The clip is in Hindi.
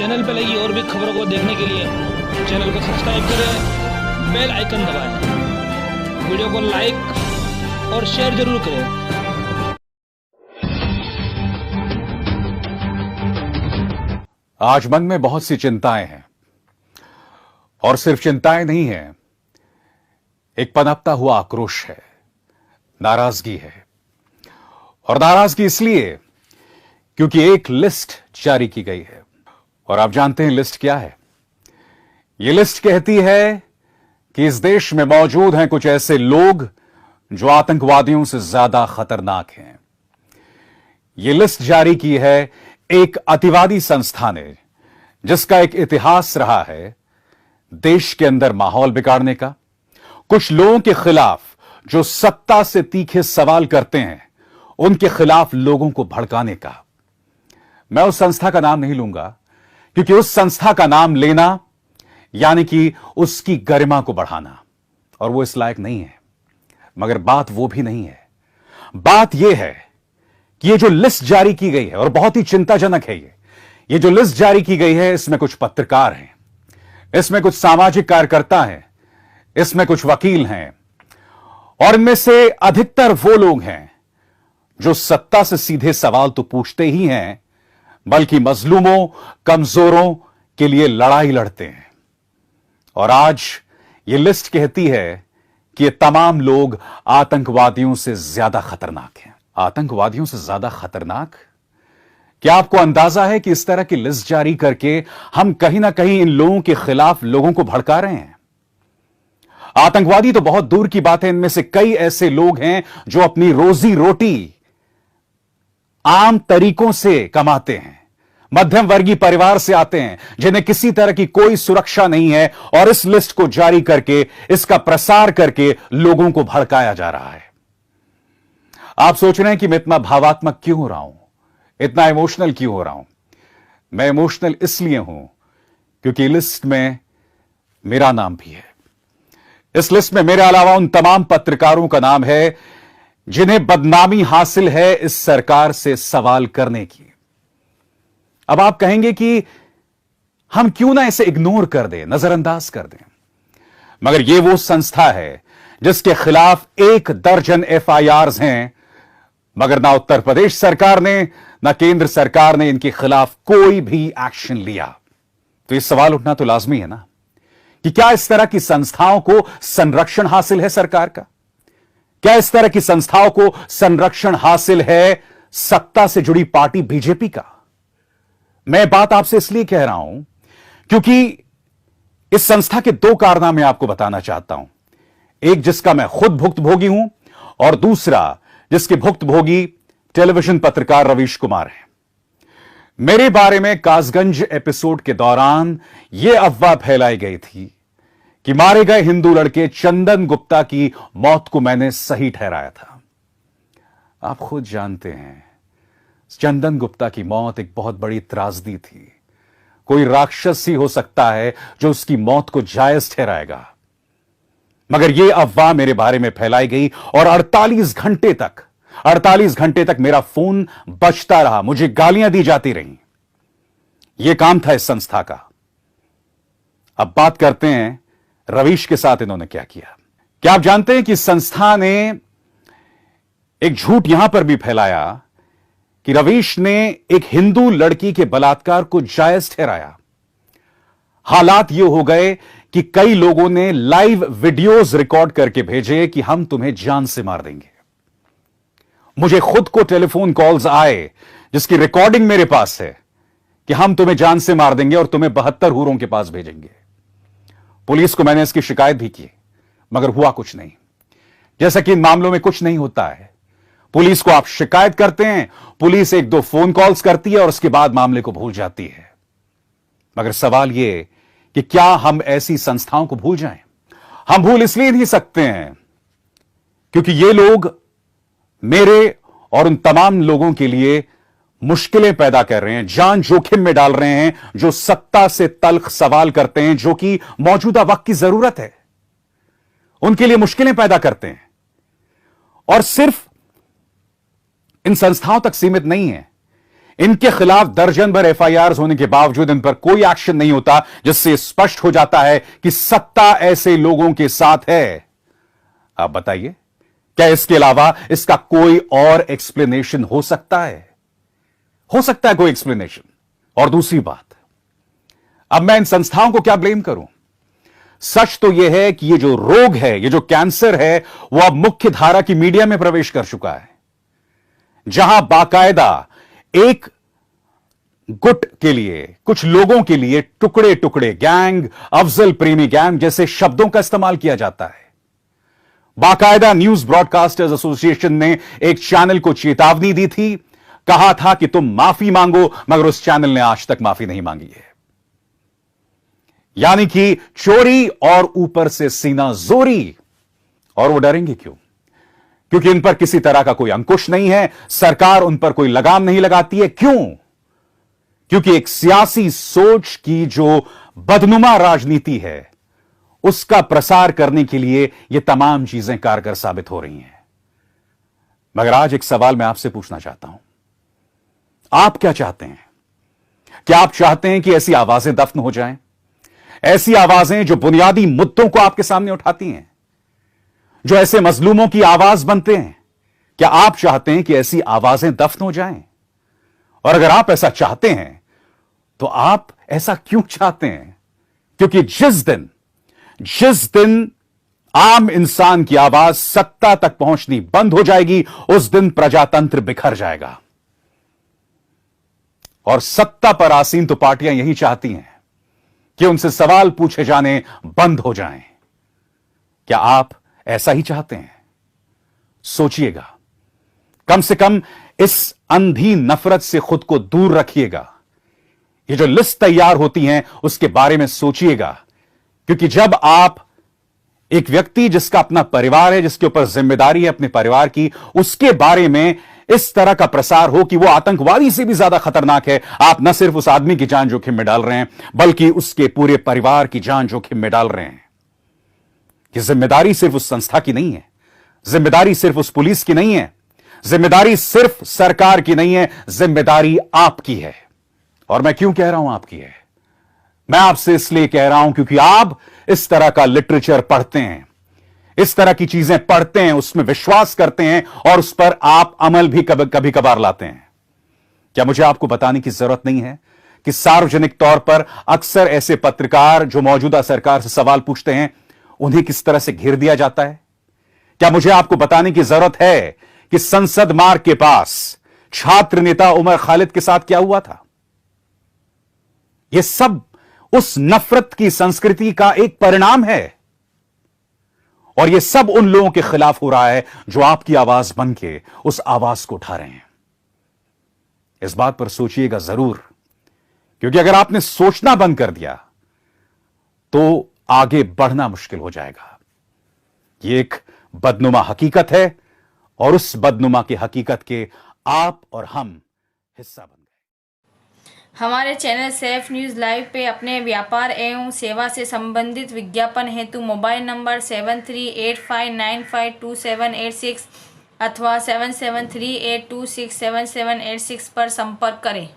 चैनल पर लगी और भी खबरों को देखने के लिए चैनल को सब्सक्राइब करें, बेल आइकन दबाएं, वीडियो को लाइक और शेयर जरूर करें। आज मन में बहुत सी चिंताएं हैं और सिर्फ चिंताएं नहीं हैं, एक पनपता हुआ आक्रोश है, नाराजगी है। और नाराजगी इसलिए क्योंकि एक लिस्ट जारी की गई है और आप जानते हैं लिस्ट क्या है। यह लिस्ट कहती है कि इस देश में मौजूद हैं कुछ ऐसे लोग जो आतंकवादियों से ज्यादा खतरनाक हैं। यह लिस्ट जारी की है एक अतिवादी संस्था ने, जिसका एक इतिहास रहा है देश के अंदर माहौल बिगाड़ने का, कुछ लोगों के खिलाफ जो सत्ता से तीखे सवाल करते हैं उनके खिलाफ लोगों को भड़काने का। मैं उस संस्था का नाम नहीं लूंगा क्योंकि उस संस्था का नाम लेना यानी कि उसकी गरिमा को बढ़ाना, और वो इस लायक नहीं है। मगर बात वो भी नहीं है। बात यह है कि ये जो लिस्ट जारी की गई है, और बहुत ही चिंताजनक है ये जो लिस्ट जारी की गई है, इसमें कुछ पत्रकार हैं, इसमें कुछ सामाजिक कार्यकर्ता हैं, इसमें कुछ वकील हैं, और इनमें से अधिकतर वो लोग हैं जो सत्ता से सीधे सवाल तो पूछते ही हैं, बल्कि मजलूमों, कमजोरों के लिए लड़ाई लड़ते हैं। और आज ये लिस्ट कहती है कि ये तमाम लोग आतंकवादियों से ज्यादा खतरनाक हैं। आतंकवादियों से ज्यादा खतरनाक? क्या आपको अंदाजा है कि इस तरह की लिस्ट जारी करके हम कहीं ना कहीं इन लोगों के खिलाफ लोगों को भड़का रहे हैं? आतंकवादी तो बहुत दूर की बात है, इनमें से कई ऐसे लोग हैं जो अपनी रोजी रोटी आम तरीकों से कमाते हैं, मध्यम वर्गीय परिवार से आते हैं, जिन्हें किसी तरह की कोई सुरक्षा नहीं है, और इस लिस्ट को जारी करके, इसका प्रसार करके लोगों को भड़काया जा रहा है। आप सोच रहे हैं कि मैं इतना भावात्मक क्यों हो रहा हूं, इतना इमोशनल क्यों हो रहा हूं? मैं इमोशनल इसलिए हूं क्योंकि लिस्ट में मेरा नाम भी है। इस लिस्ट में मेरे अलावा उन तमाम पत्रकारों का नाम है जिन्हें बदनामी हासिल है इस सरकार से सवाल करने की। अब आप कहेंगे कि हम क्यों ना इसे इग्नोर कर दें, नजरअंदाज कर दें, मगर यह वो संस्था है जिसके खिलाफ 1 दर्जन FIRs हैं, मगर ना उत्तर प्रदेश सरकार ने ना केंद्र सरकार ने इनके खिलाफ कोई भी एक्शन लिया। तो यह सवाल उठना तो लाजमी है ना कि क्या इस तरह की संस्थाओं को संरक्षण हासिल है सरकार का? क्या इस तरह की संस्थाओं को संरक्षण हासिल है सत्ता से जुड़ी पार्टी बीजेपी का? मैं बात आपसे इसलिए कह रहा हूं क्योंकि इस संस्था के 2 कारनामे आपको बताना चाहता हूं। एक जिसका मैं खुद भुक्तभोगी हूं, और दूसरा जिसके भुक्तभोगी टेलीविजन पत्रकार रवीश कुमार हैं। मेरे बारे में कासगंज एपिसोड के दौरान यह अफवाह फैलाई गई थी कि मारे गए हिंदू लड़के चंदन गुप्ता की मौत को मैंने सही ठहराया था। आप खुद जानते हैं चंदन गुप्ता की मौत एक बहुत बड़ी त्रासदी थी। कोई राक्षस ही हो सकता है जो उसकी मौत को जायज ठहराएगा, मगर यह अफवाह मेरे बारे में फैलाई गई और 48 घंटे तक मेरा फोन बजता रहा, मुझे गालियां दी जाती रहीं। यह काम था इस संस्था का। अब बात करते हैं रवीश के साथ इन्होंने क्या किया। क्या आप जानते हैं कि संस्था ने एक झूठ यहां पर भी फैलाया कि रवीश ने एक हिंदू लड़की के बलात्कार को जायज ठहराया। हालात ये हो गए कि कई लोगों ने लाइव वीडियोस रिकॉर्ड करके भेजे कि हम तुम्हें जान से मार देंगे। मुझे खुद को टेलीफोन कॉल्स आए जिसकी रिकॉर्डिंग मेरे पास है कि हम तुम्हें जान से मार देंगे और तुम्हें 72 हूरों के पास भेजेंगे। पुलिस को मैंने इसकी शिकायत भी की, मगर हुआ कुछ नहीं। जैसा कि इन मामलों में कुछ नहीं होता है, पुलिस को आप शिकायत करते हैं, पुलिस 1-2 फोन कॉल्स करती है और उसके बाद मामले को भूल जाती है। मगर सवाल यह कि क्या हम ऐसी संस्थाओं को भूल जाएं? हम भूल इसलिए नहीं सकते हैं क्योंकि ये लोग मेरे और उन तमाम लोगों के लिए मुश्किलें पैदा कर रहे हैं, जान जोखिम में डाल रहे हैं, जो सत्ता से तल्ख सवाल करते हैं, जो कि मौजूदा वक्त की जरूरत है, उनके लिए मुश्किलें पैदा करते हैं। और सिर्फ इन संस्थाओं तक सीमित नहीं है, इनके खिलाफ दर्जन भर एफआईआर होने के बावजूद इन पर कोई एक्शन नहीं होता, जिससे स्पष्ट हो जाता है कि सत्ता ऐसे लोगों के साथ है। आप बताइए, क्या इसके अलावा इसका कोई और एक्सप्लेनेशन हो सकता है? हो सकता है कोई एक्सप्लेनेशन? और दूसरी बात, अब मैं इन संस्थाओं को क्या ब्लेम करूं? सच तो यह है कि ये जो रोग है, ये जो कैंसर है, वो अब मुख्य धारा की मीडिया में प्रवेश कर चुका है, जहां बाकायदा एक गुट के लिए, कुछ लोगों के लिए टुकड़े टुकड़े गैंग, अफजल प्रेमी गैंग जैसे शब्दों का इस्तेमाल किया जाता है। बाकायदा न्यूज ब्रॉडकास्टर्स एसोसिएशन ने एक चैनल को चेतावनी दी थी, कहा था कि तुम माफी मांगो, मगर उस चैनल ने आज तक माफी नहीं मांगी है। यानी कि चोरी और ऊपर से सीना जोरी। और वो डरेंगे क्यों? क्योंकि इन पर किसी तरह का कोई अंकुश नहीं है, सरकार उन पर कोई लगाम नहीं लगाती है। क्यों? क्योंकि एक सियासी सोच की जो बदनुमा राजनीति है, उसका प्रसार करने के लिए ये तमाम चीजें कारगर साबित हो रही हैं। मगर आज एक सवाल मैं आपसे पूछना चाहता हूं, आप क्या चाहते हैं? क्या आप चाहते हैं कि ऐसी आवाजें दफन हो जाएं? ऐसी आवाजें जो बुनियादी मुद्दों को आपके सामने उठाती हैं, जो ऐसे मजलूमों की आवाज बनते हैं, क्या आप चाहते हैं कि ऐसी आवाजें दफन हो जाएं? और अगर आप ऐसा चाहते हैं तो आप ऐसा क्यों चाहते हैं? क्योंकि जिस दिन आम इंसान की आवाज सत्ता तक पहुंचनी बंद हो जाएगी, उस दिन प्रजातंत्र बिखर जाएगा। और सत्ता पर आसीन तो पार्टियां यही चाहती हैं कि उनसे सवाल पूछे जाने बंद हो जाएं। क्या आप ऐसा ही चाहते हैं? सोचिएगा, कम से कम इस अंधी नफरत से खुद को दूर रखिएगा। ये जो लिस्ट तैयार होती हैं उसके बारे में सोचिएगा, क्योंकि जब आप एक व्यक्ति जिसका अपना परिवार है, जिसके ऊपर जिम्मेदारी है अपने परिवार की, उसके बारे में इस तरह का प्रसार हो कि वो आतंकवादी से भी ज्यादा खतरनाक है, आप न सिर्फ उस आदमी की जान जोखिम में डाल रहे हैं, बल्कि उसके पूरे परिवार की जान जोखिम में डाल रहे हैं। कि जिम्मेदारी सिर्फ उस संस्था की नहीं है, जिम्मेदारी सिर्फ उस पुलिस की नहीं है, जिम्मेदारी सिर्फ सरकार की नहीं है, जिम्मेदारी आपकी है। और मैं क्यों कह रहा हूं आपकी है? मैं आपसे इसलिए कह रहा हूं क्योंकि आप इस तरह का लिटरेचर पढ़ते हैं, इस तरह की चीजें पढ़ते हैं, उसमें विश्वास करते हैं और उस पर आप अमल भी कभी कभार लाते हैं। क्या मुझे आपको बताने की जरूरत नहीं है कि सार्वजनिक तौर पर अक्सर ऐसे पत्रकार जो मौजूदा सरकार से सवाल पूछते हैं, उन्हें किस तरह से घेर दिया जाता है? क्या मुझे आपको बताने की जरूरत है कि संसद मार्ग के पास छात्र नेता उमर खालिद के साथ क्या हुआ था? यह सब उस नफरत की संस्कृति का एक परिणाम है, और यह सब उन लोगों के खिलाफ हो रहा है जो आपकी आवाज बन के उस आवाज को उठा रहे हैं। इस बात पर सोचिएगा जरूर, क्योंकि अगर आपने सोचना बंद कर दिया तो आगे बढ़ना मुश्किल हो जाएगा। यह एक बदनुमा हकीकत है, और उस बदनुमा की हकीकत के आप और हम हिस्सा बन गए। हमारे चैनल सेफ न्यूज़ लाइव पे अपने व्यापार एवं सेवा से संबंधित विज्ञापन हेतु मोबाइल नंबर 7385952786 अथवा 7738267786 पर संपर्क करें।